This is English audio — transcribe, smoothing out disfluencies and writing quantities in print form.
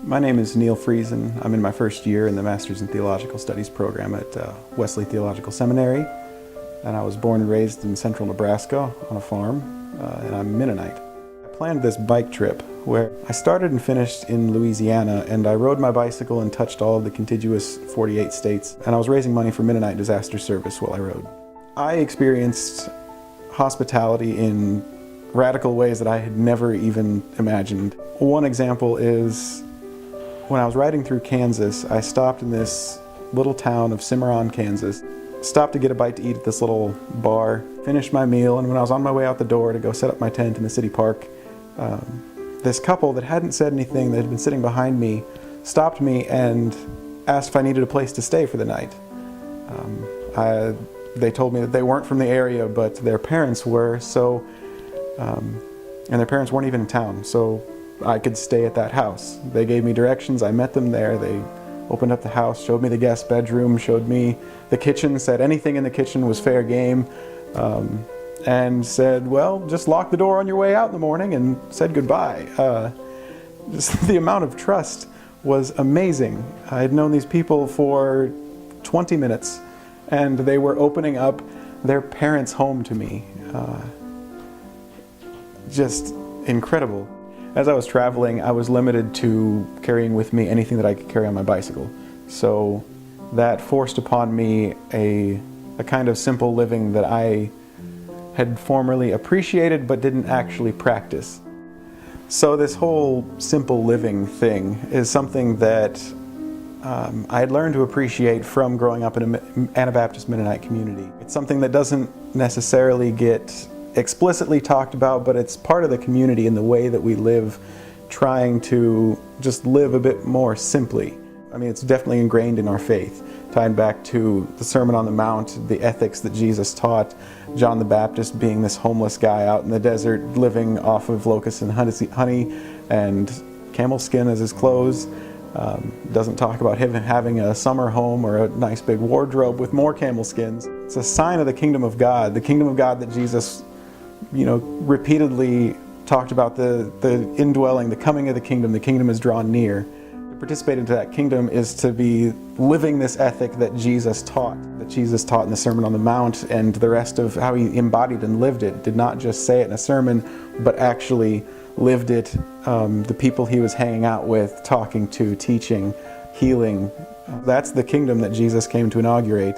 My name is Neal Friesen. I'm in my first year in the Master's in Theological Studies program at Wesley Theological Seminary, and I was born and raised in central Nebraska on a farm, and I'm Mennonite. I planned this bike trip where I started and finished in Louisiana, and I rode my bicycle and touched all of the contiguous 48 states, and I was raising money for Mennonite disaster service while I rode. I experienced hospitality in radical ways that I had never even imagined. One example is when I was riding through Kansas, I stopped in this little town of Cimarron, Kansas. Stopped to get a bite to eat at this little bar, finished my meal, and when I was on my way out the door to go set up my tent in the city park, this couple that hadn't said anything, that had been sitting behind me, stopped me and asked if I needed a place to stay for the night. They told me that they weren't from the area, but their parents were, and their parents weren't even in town, so I could stay at that house. They gave me directions, I met them there, they opened up the house, showed me the guest bedroom, showed me the kitchen, said anything in the kitchen was fair game, and said, well, just lock the door on your way out in the morning, and said goodbye. Just the amount of trust was amazing. I had known these people for 20 minutes, and they were opening up their parents' home to me. Just incredible. As I was traveling, I was limited to carrying with me anything that I could carry on my bicycle. So that forced upon me a kind of simple living that I had formerly appreciated but didn't actually practice. So this whole simple living thing is something that I had learned to appreciate from growing up in an Anabaptist Mennonite community. It's something that doesn't necessarily get explicitly talked about, but it's part of the community in the way that we live, trying to just live a bit more simply. I mean, it's definitely ingrained in our faith, tied back to the Sermon on the Mount, the ethics that Jesus taught, John the Baptist being this homeless guy out in the desert, living off of locusts and honey and camel skin as his clothes. Doesn't talk about him having a summer home or a nice big wardrobe with more camel skins. It's a sign of the kingdom of God that Jesus repeatedly talked about, the indwelling, the coming of the kingdom is drawn near. To participate into that kingdom is to be living this ethic that Jesus taught in the Sermon on the Mount, and the rest of how he embodied and lived it. Did not just say it in a sermon, but actually lived it. The people he was hanging out with, talking to, teaching, healing. That's the kingdom that Jesus came to inaugurate.